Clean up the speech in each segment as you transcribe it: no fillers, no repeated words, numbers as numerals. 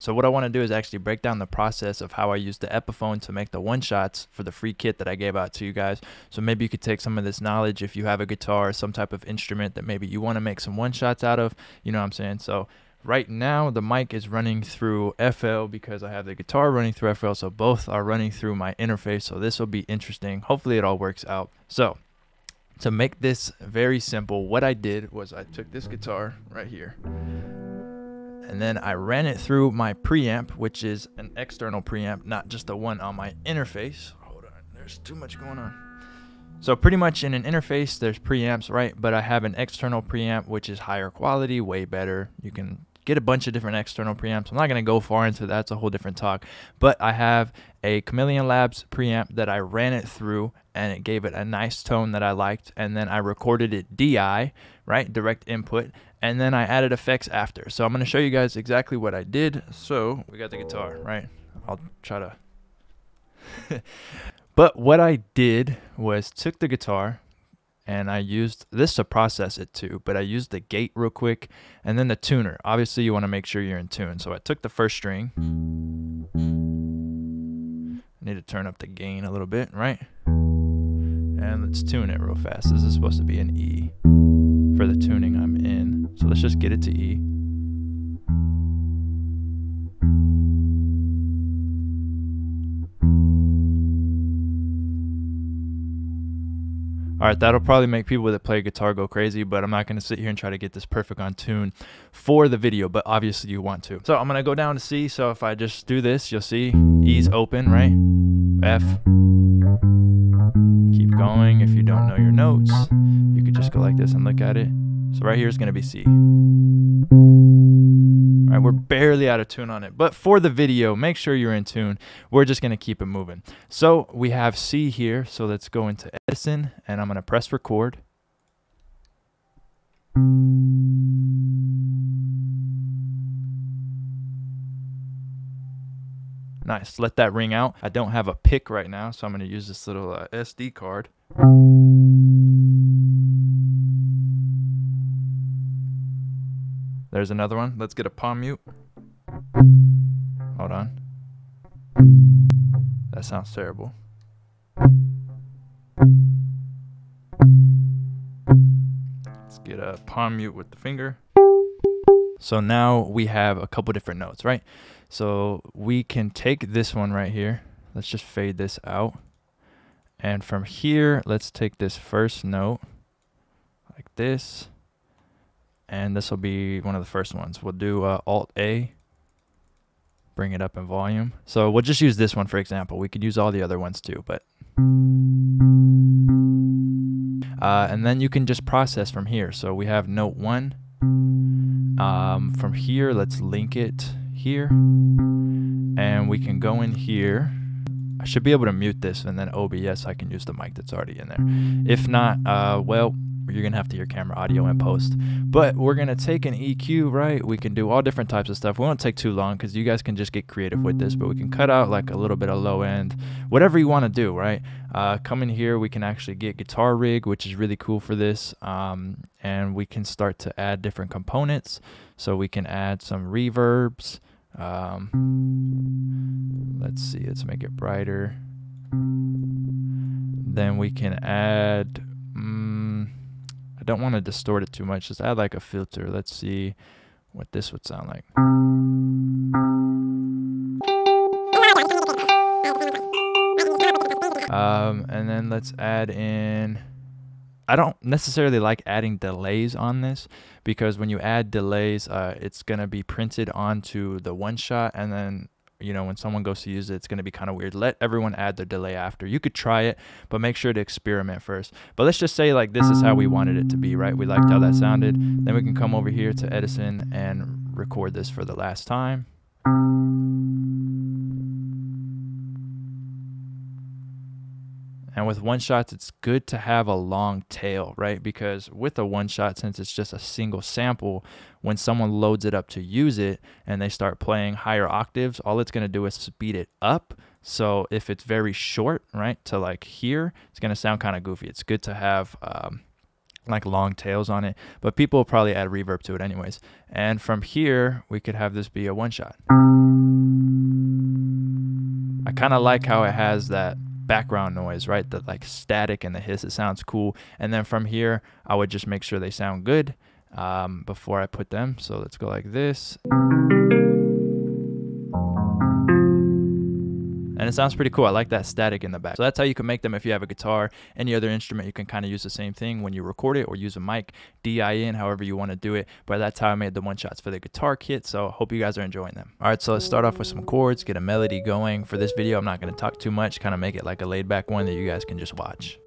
So what I want to do is actually break down the process of how I use the Epiphone to make the one-shots for the free kit that I gave out to you guys. So maybe you could take some of this knowledge if you have a guitar or some type of instrument that maybe you want to make some one-shots out of, you know what I'm saying? So right now the mic is running through FL because I have the guitar running through FL, so both are running through my interface. So this will be interesting. Hopefully it all works out. So to make this very simple, what I did was I took this guitar right here, and then I ran it through my preamp, which is an external preamp, not just the one on my interface. Hold on, there's too much going on. So pretty much in an interface, there's preamps, right? But I have an external preamp, which is higher quality, way better. You can get a bunch of different external preamps. I'm not going to go far into that. It's a whole different talk. But I have a Chameleon Labs preamp that I ran it through, and it gave it a nice tone that I liked. And then I recorded it DI, right? Direct input. And then I added effects after. So I'm going to show you guys exactly what I did. So we got the guitar, right? I'll try to... But what I did was took the guitar, and I used this to process it too, but I used the gate real quick, and then the tuner. Obviously, you want to make sure you're in tune. So I took the first string. I need to turn up the gain a little bit, right? And let's tune it real fast. This is supposed to be an E for the tuning I'm in. So let's just get it to E. All right, that'll probably make people that play guitar go crazy, but I'm not going to sit here and try to get this perfect on tune for the video, but obviously you want to. So I'm going to go down to C. So if I just do this, you'll see E's open, right? F. Keep going. If you don't know your notes, you could just go like this and look at it. So right here is going to be C. All right, we're barely out of tune on it, but for the video, make sure you're in tune. We're just going to keep it moving. So we have C here, so let's go into Edison, and I'm going to press record. Nice, let that ring out. I don't have a pick right now, so I'm going to use this little SD card. There's another one. Let's get a palm mute. Hold on. That sounds terrible. Let's get a palm mute with the finger. So now we have a couple different notes, right? So we can take this one right here. Let's just fade this out. And from here, let's take this first note like this. And this will be one of the first ones. We'll do Alt-A, bring it up in volume. So we'll just use this one for example. We could use all the other ones too, but... and then you can just process from here. So we have note 1. From here, let's link it here. And we can go in here. I should be able to mute this, and then OBS, I can use the mic that's already in there. If not, well... you're gonna have to hear camera audio in post, but we're gonna take an EQ, right? We can do all different types of stuff. We won't take too long because you guys can just get creative with this, but we can cut out like a little bit of low end, whatever you want to do, right? Come in here, we can actually get guitar rig, which is really cool for this, and we can start to add different components. So we can add some reverbs. Let's see, let's make it brighter. Then we can add I don't want to distort it too much. Just add like a filter. Let's see what this would sound like. And then let's add in... I don't necessarily like adding delays on this because when you add delays, it's going to be printed onto the one shot, and then you know, when someone goes to use it, it's going to be kind of weird. Let everyone add their delay after. You could try it, but make sure to experiment first. But let's just say like this is how we wanted it to be, right? We liked how that sounded. Then we can come over here to Edison and record this for the last time. And with one shots, it's good to have a long tail, right? Because with a one shot, since it's just a single sample, when someone loads it up to use it and they start playing higher octaves, all it's going to do is speed it up. So if it's very short, right, to like here, it's going to sound kind of goofy. It's good to have like long tails on it, but people will probably add reverb to it anyways. And from here, we could have this be a one shot. I kind of like how it has that background noise, right? The like static and the hiss, it sounds cool. And then from here, I would just make sure they sound good before I put them. So let's go like this. And it sounds pretty cool. I like that static in the back. So that's how you can make them if you have a guitar. Any other instrument, you can kind of use the same thing when you record it, or use a mic, DI in, however you want to do it. But that's how I made the one shots for the guitar kit. So hope you guys are enjoying them. All right, so let's start off with some chords, get a melody going. For this video, I'm not going to talk too much, kind of make it like a laid back one that you guys can just watch.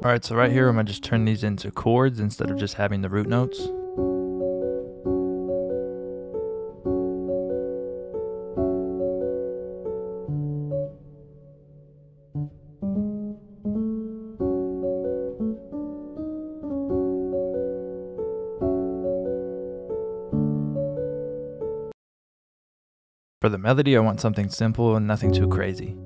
All right, so right here, I'm gonna just turn these into chords instead of just having the root notes. For the melody, I want something simple and nothing too crazy.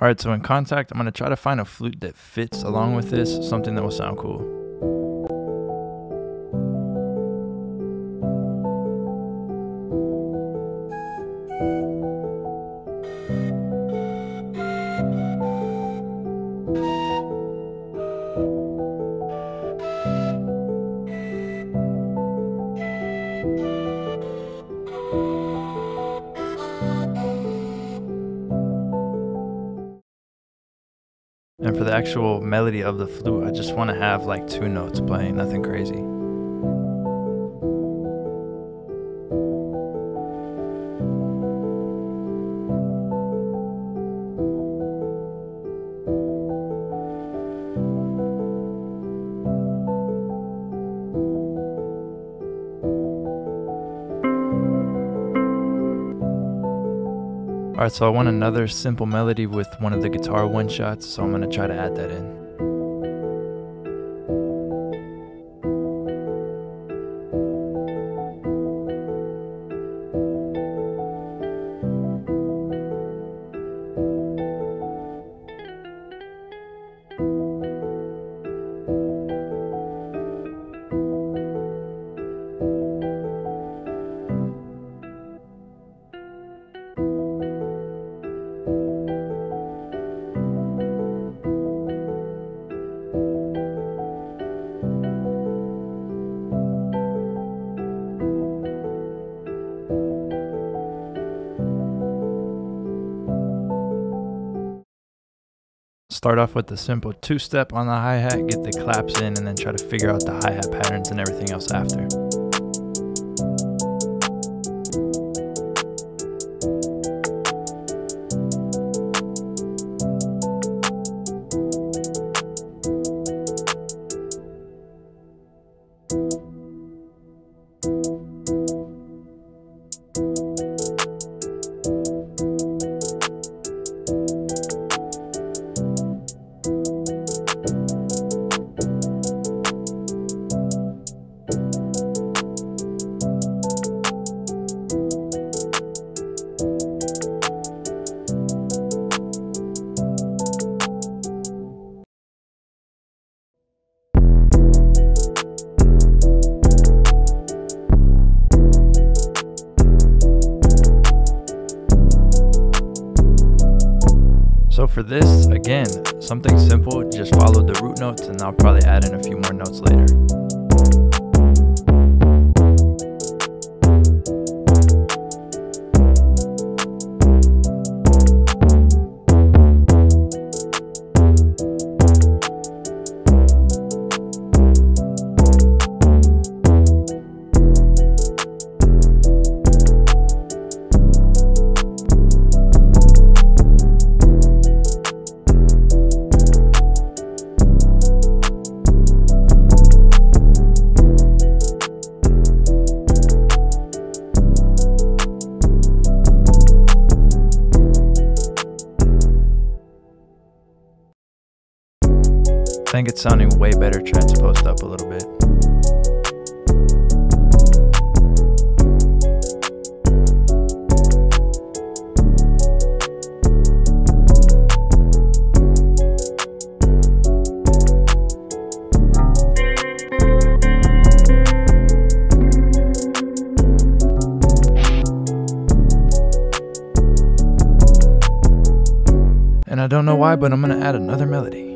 All right, so in Contact, I'm going to try to find a flute that fits along with this, something that will sound cool. And for the actual melody of the flute, I just want to have like 2 notes playing, nothing crazy. Alright, so I want another simple melody with one of the guitar one-shots, so I'm going to try to add that in. Start off with the simple 2-step on the hi-hat, get the claps in, and then try to figure out the hi-hat patterns and everything else after. For this, again, something simple, just follow the root notes and I'll probably add in a few more notes later. I think it's sounding way better transposed up a little bit. And I don't know why, but I'm gonna add another melody.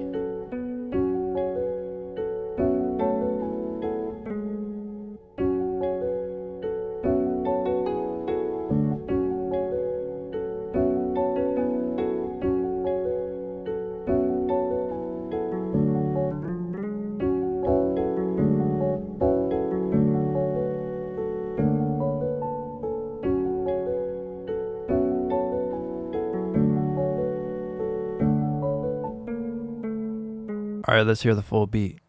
Alright, let's hear the full beat.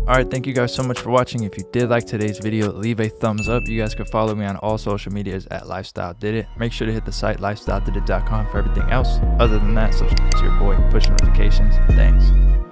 Alright, thank you guys so much for watching. If you did like today's video, leave a thumbs up. You guys can follow me on all social medias at Lifestyle Did It. Make sure to hit the site lifestyledidit.com for everything else. Other than that, subscribe to your boy, push notifications. Thanks.